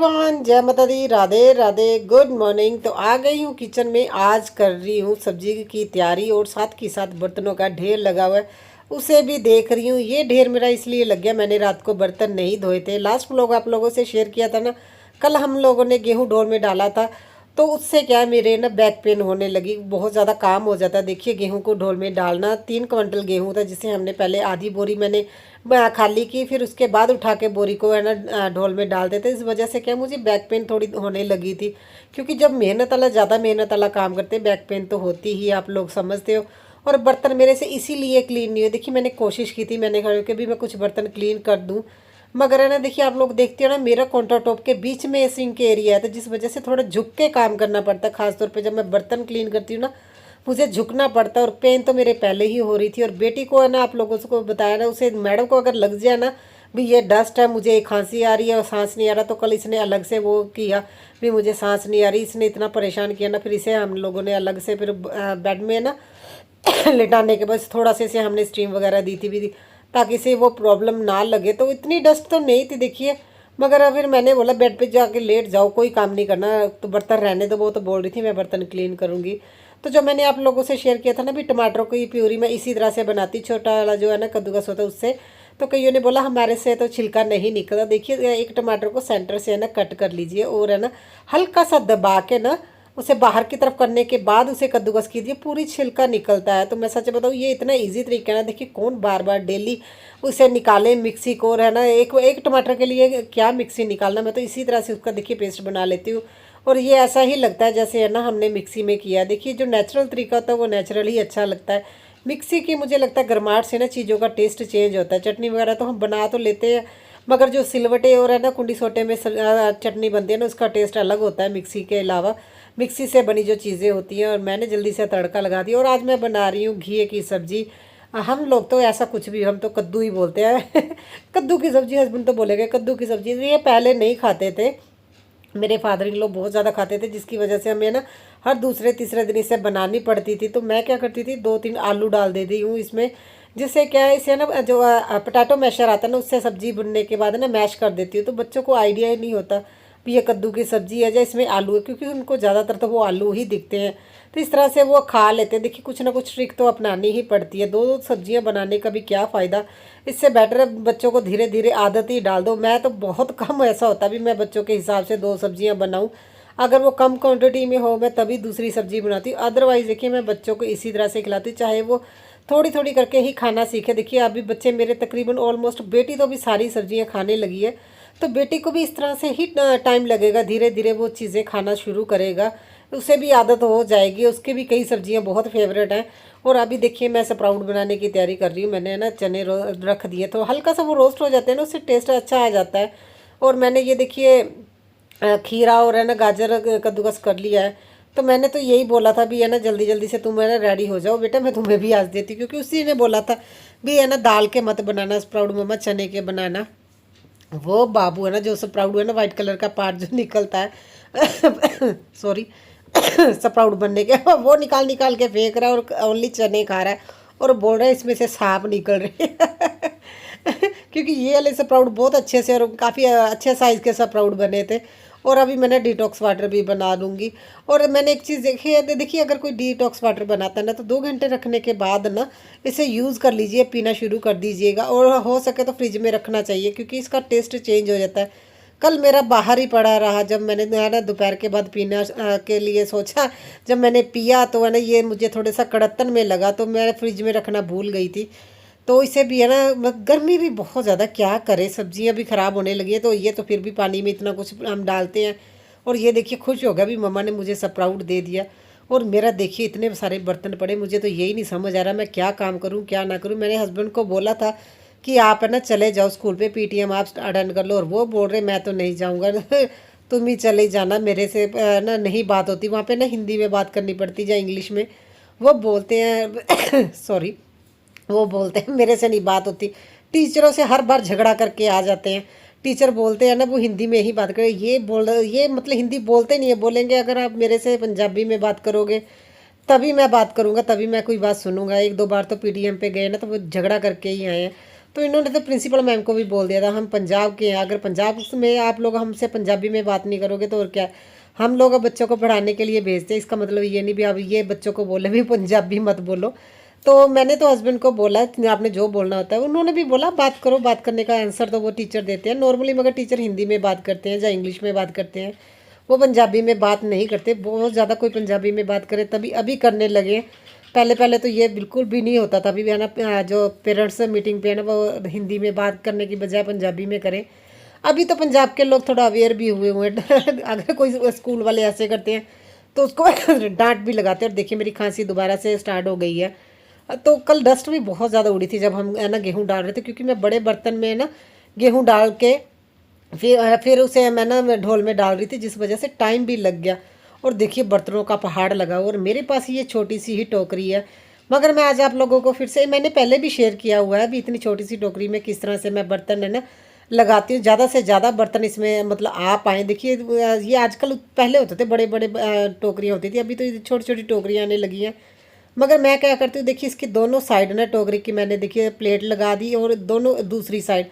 Everyone, जय माता दी, Radhe Radhe, good morning. तो आ गई हूँ किचन में। आज कर रही हूँ सब्जी की तैयारी और साथ के साथ बर्तनों का ढेर लगा हुआ है, उसे भी देख रही हूँ। ये ढेर मेरा इसलिए लग गया, मैंने रात को बर्तन नहीं धोए थे। लास्ट व्लॉग आप लोगों से शेयर किया था ना, कल हम लोगों ने गेहूँ डोर में डाला था। तो उससे क्या है, मेरे ना बैक पेन होने लगी, बहुत ज़्यादा काम हो जाता है। देखिए गेहूं को ढोल में डालना, 3 क्विंटल गेहूं था, जिसे हमने पहले आधी बोरी मैंने खाली की, फिर उसके बाद उठा के बोरी को है ना ढोल में डाल देते। इस वजह से क्या मुझे बैक पेन थोड़ी होने लगी थी, क्योंकि जब मेहनत वाला ज़्यादा मेहनत वाला काम करते हैं बैक पेन तो होती ही, आप लोग समझते हो। और बर्तन मेरे से इसीलिए क्लीन नहीं हुए। देखिए मैंने कोशिश की थी, मैंने कहा कि भी मैं कुछ बर्तन क्लीन कर दूँ, मगर है ना, देखिए आप लोग देखते हो ना, मेरा काउंटर टॉप के बीच में सिंक एरिया है, तो जिस वजह से थोड़ा झुक के काम करना पड़ता है। खासतौर पे जब मैं बर्तन क्लीन करती हूँ ना, मुझे झुकना पड़ता है। और पेन तो मेरे पहले ही हो रही थी। और बेटी को है ना, आप लोगों को बताया ना, उसे मैडम को अगर लग जाए ना भी ये डस्ट है, मुझे खांसी आ रही है और सांस नहीं आ रहा, तो कल इसने अलग से वो किया भी मुझे सांस नहीं आ रही। इसने इतना परेशान किया ना, फिर इसे हम लोगों ने अलग से फिर बेड में ना लिटाने के बाद थोड़ा सा इसे हमने स्टीम वगैरह दी थी ताकि इसे वो प्रॉब्लम ना लगे। तो इतनी डस्ट तो नहीं थी देखिए, मगर फिर मैंने बोला बेड पे जाके लेट जाओ, कोई काम नहीं करना, तो बर्तन रहने दो। वो तो बोल रही थी मैं बर्तन क्लीन करूँगी। तो जो मैंने आप लोगों से शेयर किया था ना भी, टमाटरों की प्यूरी मैं इसी तरह से बनाती, छोटा वाला जो है ना कद्दूकस होता है उससे। तो कईयों ने बोला हमारे से तो छिलका नहीं निकलता। देखिए एक टमाटर को सेंटर से है ना कट कर लीजिए, और है ना हल्का सा दबा के ना उसे बाहर की तरफ करने के बाद उसे कद्दूकस कीजिए, पूरी छिलका निकलता है। तो मैं सच बताऊँ, ये इतना इजी तरीका है ना, देखिए कौन बार बार डेली उसे निकाले मिक्सी को, और है ना एक एक टमाटर के लिए क्या मिक्सी निकालना। मैं तो इसी तरह से उसका देखिए पेस्ट बना लेती हूँ, और ये ऐसा ही लगता है जैसे है ना हमने मिक्सी में किया। देखिए जो नेचुरल तरीका होता है वो नेचुरल ही अच्छा लगता है। मिक्सी की मुझे लगता है गर्माहट से ना चीज़ों का टेस्ट चेंज होता है। चटनी वगैरह तो हम बना तो लेते हैं, मगर जो सिलवटे और है ना कुंडी सोटे में चटनी बनती है ना, उसका टेस्ट अलग होता है मिक्सी के अलावा। मिक्सी से बनी जो चीज़ें होती हैं। और मैंने जल्दी से तड़का लगा दिया, और आज मैं बना रही हूँ घी की सब्ज़ी। हम लोग तो ऐसा कुछ भी, हम तो कद्दू ही बोलते हैं कद्दू की सब्ज़ी, हस्बैंड तो बोलेंगे कद्दू की सब्ज़ी। ये पहले नहीं खाते थे, मेरे फादर इन लोग बहुत ज़्यादा खाते थे, जिसकी वजह से हमें ना हर दूसरे तीसरे दिन इसे बनानी पड़ती थी। तो मैं क्या करती थी, 2-3 आलू डाल देती हूँ इसमें, जिससे क्या है, इसे ना जो पोटैटो मैशर आता है ना, उससे सब्जी भुनने के बाद ना मैश कर देती हूँ। तो बच्चों को आइडिया ही नहीं होता भी ये कद्दू की सब्जी है या इसमें आलू है, क्योंकि उनको ज़्यादातर तो वो आलू ही दिखते हैं। तो इस तरह से वो खा लेते हैं। देखिए कुछ ना कुछ ट्रिक तो अपनानी ही पड़ती है। दो दो सब्जियां बनाने का भी क्या फ़ायदा, इससे बेटर है बच्चों को धीरे धीरे आदत ही डाल दो। मैं तो बहुत कम ऐसा होता भी मैं बच्चों के हिसाब से 2 सब्जियां बनाऊं, अगर वो कम क्वांटिटी में हो मैं तभी दूसरी सब्जी बनाती हूँ। अदरवाइज़ देखिए मैं बच्चों को इसी तरह से खिलाती हूँ, चाहे वो थोड़ी थोड़ी करके ही खाना सीखे। देखिए अभी बच्चे मेरे तकरीबन ऑलमोस्ट, बेटी तो अभी सारी सब्जियां खाने लगी है, तो बेटी को भी इस तरह से ही टाइम लगेगा, धीरे धीरे वो चीज़ें खाना शुरू करेगा, उसे भी आदत हो जाएगी। उसके भी कई सब्जियां बहुत फेवरेट हैं। और अभी देखिए मैं स्प्राउट बनाने की तैयारी कर रही हूँ। मैंने ना चने रख दिए, तो हल्का सा वो रोस्ट हो जाते हैं ना, उससे टेस्ट अच्छा आ जाता है। और मैंने ये देखिए खीरा और है ना गाजर कद्दूकस कर लिया है। तो मैंने तो यही बोला था भी है ना, जल्दी जल्दी से तुम है ना रेडी हो जाओ बेटा, मैं तुम्हें भी आज देती, क्योंकि उसी ने बोला था भी है ना दाल के मत बनाना स्प्राउट मम्मा, चने के बनाना। वो बाबू है ना, जो स्प्राउट है ना वाइट कलर का पार्ट जो निकलता है सॉरी स्प्राउट बनने के वो निकाल निकाल के फेंक रहा है, और ओनली चने खा रहा है, और बोल रहा है इसमें से सांप निकल रहे हैं क्योंकि ये वाले स्प्राउट बहुत अच्छे से और काफ़ी अच्छे साइज़ के स्प्राउट बने थे। और अभी मैंने डिटॉक्स वाटर भी बना लूँगी। और मैंने एक चीज़ देखी है, देखिए अगर कोई डिटॉक्स वाटर बनाता है ना, तो 2 घंटे रखने के बाद ना इसे यूज़ कर लीजिए, पीना शुरू कर दीजिएगा। और हो सके तो फ्रिज में रखना चाहिए, क्योंकि इसका टेस्ट चेंज हो जाता है। कल मेरा बाहर ही पड़ा रहा, जब मैंने ना दोपहर के बाद पीना के लिए सोचा, जब मैंने पिया तो है ना ये मुझे थोड़ा सा कड़तन में लगा, तो मैं फ्रिज में रखना भूल गई थी। तो इसे भी है ना, गर्मी भी बहुत ज़्यादा, क्या करे, सब्जियां भी ख़राब होने लगी है। तो ये तो फिर भी पानी में इतना कुछ हम डालते हैं। और ये देखिए खुश हो गया भी मम्मा ने मुझे स्प्राउट दे दिया। और मेरा देखिए इतने सारे बर्तन पड़े, मुझे तो यही नहीं समझ आ रहा मैं क्या काम करूं क्या ना करूं। मैंने हस्बैंड को बोला था कि आप है ना चले जाओ स्कूल पे, पीटीएम आप अटेंड कर लो, और वो बोल रहे मैं तो नहीं जाऊँगा तुम ही चले जाना, मेरे से ना नहीं बात होती वहाँ पे ना, हिंदी में बात करनी पड़ती या इंग्लिश में। वो बोलते हैं सॉरी, वो बोलते हैं मेरे से नहीं बात होती। टीचरों से हर बार झगड़ा करके आ जाते हैं। टीचर बोलते हैं ना वो हिंदी में ही बात करें, ये मतलब हिंदी बोलते नहीं है, बोलेंगे अगर आप मेरे से पंजाबी में बात करोगे तभी मैं बात करूँगा, तभी मैं कोई बात सुनूंगा। 1-2 बार तो पीटीएम पे गए ना, तो वो झगड़ा करके ही आए हैं। तो इन्होंने तो प्रिंसिपल मैम को भी बोल दिया था हम पंजाब के हैं, अगर पंजाब में आप लोग हमसे पंजाबी में बात नहीं करोगे तो और क्या। हम लोग अब बच्चों को पढ़ाने के लिए भेजते हैं, इसका मतलब ये नहीं भी अब ये बच्चों को बोले भी पंजाबी मत बोलो। तो मैंने तो हस्बैंड को बोला आपने जो बोलना होता है, उन्होंने भी बोला बात करो, बात करने का आंसर तो वो टीचर देते हैं नॉर्मली, मगर टीचर हिंदी में बात करते हैं या इंग्लिश में बात करते हैं, वो पंजाबी में बात नहीं करते। बहुत ज़्यादा कोई पंजाबी में बात करे तभी अभी करने लगे। पहले पहले तो ये बिल्कुल भी नहीं होता था। अभी भी है ना जो पेरेंट्स मीटिंग पे है ना वो हिंदी में बात करने की बजाय पंजाबी में करें। अभी तो पंजाब के लोग थोड़ा अवेयर भी हुए हुए हैं अगर कोई स्कूल वाले ऐसे करते हैं तो उसको डांट भी लगाते हैं। और देखिए मेरी खांसी दोबारा से स्टार्ट हो गई है। तो कल डस्ट भी बहुत ज़्यादा उड़ी थी जब हम है ना गेहूँ डाल रहे थे, क्योंकि मैं बड़े बर्तन में ना गेहूँ डाल के फिर उसे मैं ना ढोल में डाल रही थी, जिस वजह से टाइम भी लग गया। और देखिए बर्तनों का पहाड़ लगा हुआ, और मेरे पास ये छोटी सी ही टोकरी है। मगर मैं आज आप लोगों को फिर से, मैंने पहले भी शेयर किया हुआ है, अभी इतनी छोटी सी टोकरी में किस तरह से मैं बर्तन है ना लगाती हूँ, ज़्यादा से ज़्यादा बर्तन इसमें मतलब आ पाएँ। देखिए ये आजकल पहले होते थे बड़े बड़े टोकरियाँ होती थी, अभी तो छोटी छोटी टोकरियाँ आने लगी हैं। मगर मैं क्या करती हूँ, देखिए इसकी दोनों साइड ना टोकरी की मैंने देखिए प्लेट लगा दी, और दोनों दूसरी साइड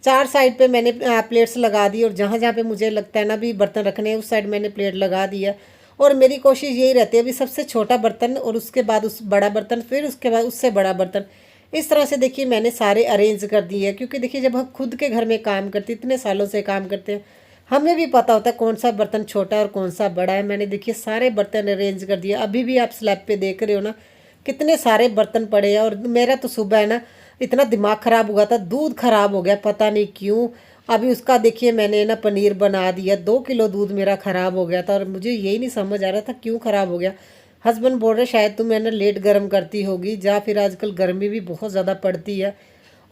4 साइड पे मैंने प्लेट्स लगा दी, और जहाँ जहाँ पे मुझे लगता है ना भी बर्तन रखने हैं उस साइड मैंने प्लेट लगा दिया। और मेरी कोशिश यही रहती है अभी सबसे छोटा बर्तन, और उसके बाद उस बड़ा बर्तन, फिर उसके बाद उससे बड़ा बर्तन। इस तरह से देखिए मैंने सारे अरेंज कर दिए हैं, क्योंकि देखिए जब हम खुद के घर में काम करते इतने सालों से काम करते हैं, हमें भी पता होता है कौन सा बर्तन छोटा है और कौन सा बड़ा है। मैंने देखिए सारे बर्तन अरेंज कर दिए। अभी भी आप स्लैब पे देख रहे हो ना कितने सारे बर्तन पड़े हैं। और मेरा तो सुबह है ना इतना दिमाग ख़राब हुआ था, दूध ख़राब हो गया पता नहीं क्यों। अभी उसका देखिए मैंने ना पनीर बना दिया। 2 किलो दूध मेरा ख़राब हो गया था, और मुझे यही नहीं समझ आ रहा था क्यों ख़राब हो गया। हस्बैंड बोल रहे शायद तुम है ना लेट गर्म करती होगी, या फिर आजकल गर्मी भी बहुत ज़्यादा पड़ती है।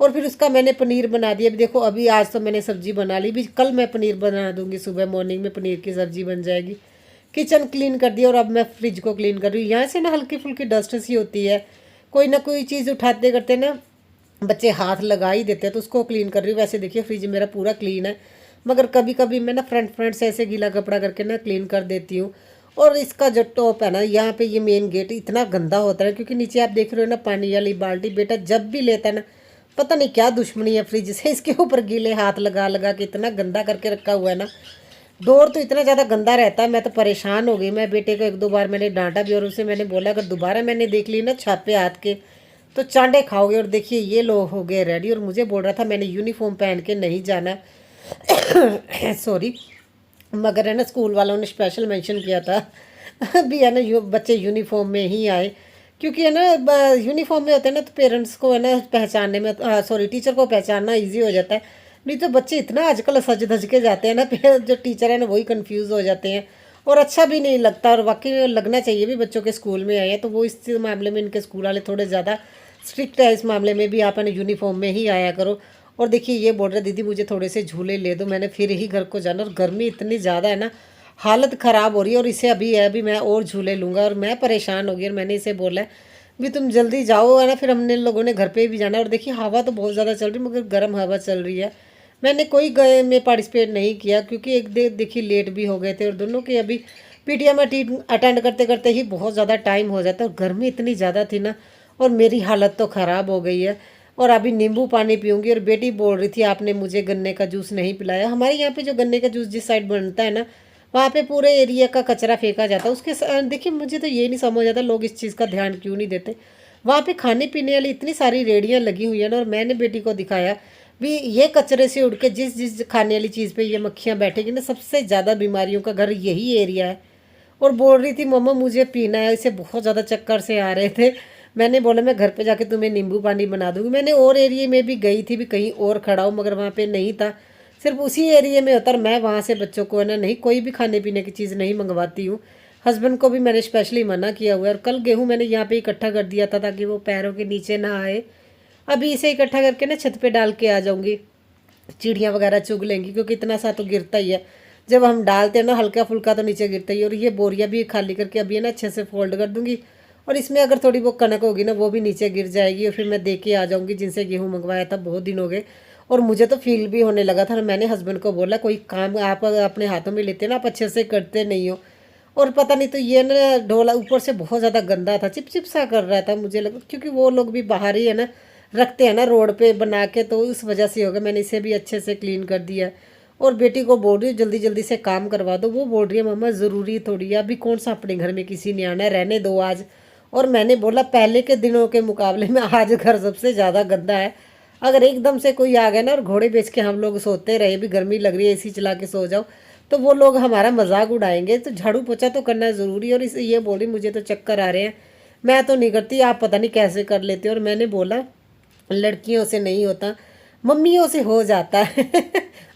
और फिर उसका मैंने पनीर बना दिया। अभी देखो अभी आज तो मैंने सब्ज़ी बना ली, भी कल मैं पनीर बना दूंगी, सुबह मॉर्निंग में पनीर की सब्ज़ी बन जाएगी। किचन क्लीन कर दिया, और अब मैं फ्रिज को क्लीन कर रही हूँ। यहाँ से ना हल्की फुल्की डस्ट सी होती है, कोई ना कोई चीज़ उठाते करते ना बच्चे हाथ लगा ही देते हैं, तो उसको क्लीन कर रही हूँ। वैसे देखिए फ्रिज मेरा पूरा क्लीन है, मगर कभी कभी मैं ना फ्रंट फ्रंट से ऐसे गीला कपड़ा करके ना क्लीन कर देती हूँ। और इसका जो टॉप है ना यहाँ पे ये मेन गेट इतना गंदा होता है, क्योंकि नीचे आप देख रहे हो ना पानी वाली बाल्टी, बेटा जब भी लेता है ना पता नहीं क्या दुश्मनी है फ्रिज से, इसके ऊपर गीले हाथ लगा लगा के इतना गंदा करके रखा हुआ है ना। डोर तो इतना ज़्यादा गंदा रहता है, मैं तो परेशान हो गई। मैं बेटे को 1-2 बार मैंने डांटा भी, और उसे मैंने बोला अगर दोबारा मैंने देख ली ना छापे हाथ के तो चांडे खाओगे। और देखिए ये लोग हो गए रेडी, और मुझे बोल रहा था मैंने यूनिफॉर्म पहन के नहीं जाना सॉरी, मगर है ना स्कूल वालों ने स्पेशल मेंशन किया था अभी है ना बच्चे यूनिफॉर्म में ही आए, क्योंकि है ना यूनिफॉर्म में होते हैं ना तो पेरेंट्स को है ना पहचानने में, सॉरी टीचर को पहचानना इजी हो जाता है। नहीं तो बच्चे इतना आजकल सज धज के जाते हैं ना, फिर जो टीचर है ना वही कंफ्यूज हो जाते हैं, और अच्छा भी नहीं लगता। और वाकई में लगना चाहिए भी बच्चों के स्कूल में आए हैं तो वो इस मामले में इनके स्कूल वाले थोड़े ज़्यादा स्ट्रिक्ट है। इस मामले में भी आप है ना यूनिफॉर्म में ही आया करो। और देखिए ये बोल रहे दीदी मुझे थोड़े से झूले ले दो, मैंने फिर ही घर को जाना, और गर्मी इतनी ज़्यादा है ना हालत ख़राब हो रही है। और इसे अभी है अभी मैं और झूले लूँगा, और मैं परेशान हो गई। और मैंने इसे बोला है भी तुम जल्दी जाओ है ना, फिर हमने लोगों ने घर पे भी जाना है। और देखिए हवा तो बहुत ज़्यादा चल रही मगर गर्म हवा चल रही है। मैंने कोई गए में पार्टिसिपेट नहीं किया, क्योंकि एक देखिए लेट भी हो गए थे, और दोनों के अभी पीटीएम अटेंड करते करते ही बहुत ज़्यादा टाइम हो जाता है। और गर्मी इतनी ज़्यादा थी ना, और मेरी हालत तो ख़राब हो गई है। और अभी नींबू पानी पीऊँगी। और बेटी बोल रही थी आपने मुझे गन्ने का जूस नहीं पिलाया। हमारे यहाँ पे जो गन्ने का जूस जिस साइड बनता है ना वहाँ पे पूरे एरिया का कचरा फेंका जाता है उसके देखिए मुझे तो ये नहीं समझ आता लोग इस चीज़ का ध्यान क्यों नहीं देते। वहाँ पे खाने पीने वाली इतनी सारी रेहड़ियाँ लगी हुई है ना, और मैंने बेटी को दिखाया भी ये कचरे से उड़ के जिस जिस खाने वाली चीज़ पे ये मक्खियाँ बैठेगी ना, सबसे ज़्यादा बीमारियों का घर यही एरिया है। और बोल रही थी मम्मा मुझे पीना है, इसे बहुत ज़्यादा चक्कर से आ रहे थे। मैंने बोला मैं घर पे जाके तुम्हें नींबू पानी बना दूंगी। मैंने और एरिया में भी गई थी भी कहीं और खड़ा हूँ, मगर वहाँ पे नहीं था, सिर्फ उसी एरिया में होता। और मैं वहाँ से बच्चों को है ना नहीं कोई भी खाने पीने की चीज़ नहीं मंगवाती हूँ। हस्बैंड को भी मैंने स्पेशली मना किया हुआ है। और कल गेहूँ मैंने यहाँ पे इकट्ठा कर दिया था ताकि वो पैरों के नीचे ना आए। अभी इसे इकट्ठा करके ना छत पे डाल के आ जाऊँगी, चिड़ियाँ वगैरह चुग लेंगी, क्योंकि इतना सा तो गिरता ही है। जब हम डालते हैं ना हल्का फुल्का तो नीचे गिरता ही है। और ये बोरियाँ भी खाली करके अभी है ना अच्छे से फोल्ड कर दूँगी, और इसमें अगर थोड़ी वो कनक होगी ना वो भी नीचे गिर जाएगी। और फिर मैं दे के आ जाऊँगी जिनसे गेहूँ मंगवाया था, बहुत दिन हो गए। और मुझे तो फील भी होने लगा था। मैंने हस्बैंड को बोला कोई काम आप अपने हाथों में लेते ना आप अच्छे से करते नहीं हो। और पता नहीं तो ये ना ढोला ऊपर से बहुत ज़्यादा गंदा था, चिप चिप सा कर रहा था मुझे लगा, क्योंकि वो लोग भी बाहर ही है ना रखते हैं ना रोड पे बना के, तो उस वजह से होगा। मैंने इसे भी अच्छे से क्लीन कर दिया। और बेटी को बोल रही हूँ जल्दी जल्दी से काम करवा दो। वो बोल रही है मम्मा ज़रूरी थोड़ी है, अभी कौन सा अपने घर में किसी ने आना है, रहने दो आज। और मैंने बोला पहले के दिनों के मुकाबले में आज घर सबसे ज़्यादा गंदा है। अगर एकदम से कोई आ गया ना और घोड़े बेच के हम लोग सोते रहे, भी गर्मी लग रही है एसी चला के सो जाओ, तो वो लोग हमारा मजाक उड़ाएंगे। तो झाड़ू पोछा तो करना ज़रूरी है। और इसे ये बोल रही मुझे तो चक्कर आ रहे हैं, मैं तो नहीं करती, आप पता नहीं कैसे कर लेते हो। और मैंने बोला लड़कियों से नहीं होता, मम्मियों से हो जाता है।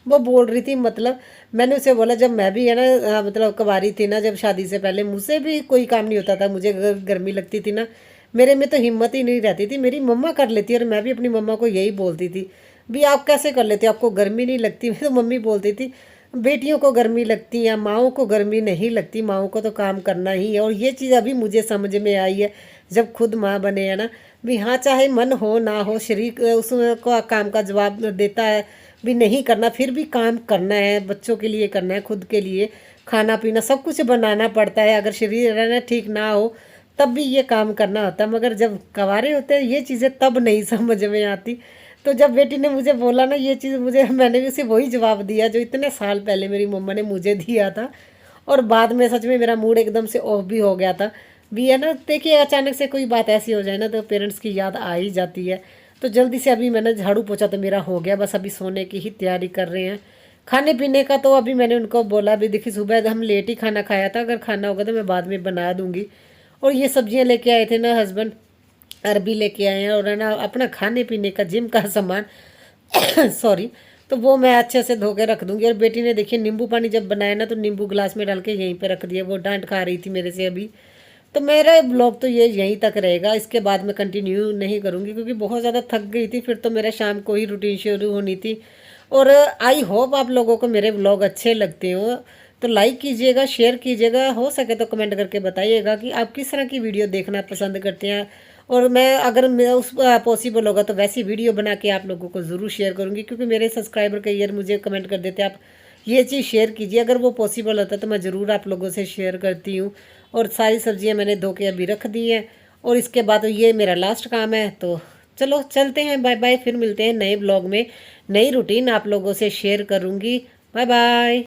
वो बोल रही थी मतलब, मैंने उसे बोला जब मैं भी है ना मतलब कुंवारी थी ना, जब शादी से पहले मुझसे भी कोई काम नहीं होता था, मुझे गर्मी लगती थी ना, मेरे में तो हिम्मत ही नहीं रहती थी। मेरी मम्मा कर लेती और मैं भी अपनी मम्मा को यही बोलती थी, भी आप कैसे कर लेते हो, आपको गर्मी नहीं लगती। तो मम्मी बोलती थी बेटियों को गर्मी लगती है, माओं को गर्मी नहीं लगती, माओं को तो काम करना ही है। और ये चीज़ अभी मुझे समझ में आई है जब खुद माँ बने है ना, भी हाँ चाहे मन हो ना हो, शरीर उसमें को काम का जवाब देता है भी नहीं करना, फिर भी काम करना है, बच्चों के लिए करना है, खुद के लिए खाना पीना सब कुछ बनाना पड़ता है। अगर शरीर रहना ठीक ना हो तब भी ये काम करना होता है। मगर जब कवारे होते हैं ये चीज़ें तब नहीं समझ में आती। तो जब बेटी ने मुझे बोला ना ये चीज़, मुझे मैंने भी उसे वही जवाब दिया जो इतने साल पहले मेरी मम्मा ने मुझे दिया था। और बाद में सच में मेरा मूड एकदम से ऑफ भी हो गया था। भी है ना, देखिए अचानक से कोई बात ऐसी हो जाए ना तो पेरेंट्स की याद आ ही जाती है। तो जल्दी से अभी मैंने झाड़ू पोछा तो मेरा हो गया, बस अभी सोने की ही तैयारी कर रहे हैं। खाने पीने का तो अभी मैंने उनको बोला भी, देखिए सुबह हम लेट ही खाना खाया था, अगर खाना होगा तो मैं बाद में बना दूंगी। और ये सब्जियां लेके आए थे ना हस्बैंड, अरबी लेके आए हैं, और है ना अपना खाने पीने का जिम का सामान सॉरी, तो वो मैं अच्छे से धो के रख दूंगी। और बेटी ने देखिए नींबू पानी जब बनाया ना तो नींबू गिलास में डाल के यहीं पे रख दिया, वो डांट खा रही थी मेरे से अभी। तो मेरा ब्लॉग तो ये यहीं तक रहेगा, इसके बाद मैं कंटिन्यू नहीं करूँगी क्योंकि बहुत ज़्यादा थक गई थी, फिर तो मेरा शाम को ही रूटीन शुरू होनी थी। और आई होप आप लोगों को मेरे ब्लॉग अच्छे लगते हो, तो लाइक कीजिएगा, शेयर कीजिएगा, हो सके तो कमेंट करके बताइएगा कि आप किस तरह की वीडियो देखना पसंद करते हैं। और मैं अगर मैं उस पॉसिबल होगा तो वैसी वीडियो बना के आप लोगों को ज़रूर शेयर करूँगी, क्योंकि मेरे सब्सक्राइबर कई बार मुझे कमेंट कर देते हैं आप ये चीज़ शेयर कीजिए। अगर वो पॉसिबल होता तो मैं ज़रूर आप लोगों से शेयर करती हूँ। और सारी सब्जियां मैंने धो के अभी रख दी हैं, और इसके बाद ये मेरा लास्ट काम है। तो चलो चलते हैं, बाय बाय, फिर मिलते हैं नए ब्लॉग में, नई रूटीन आप लोगों से शेयर करूँगी। Bye bye.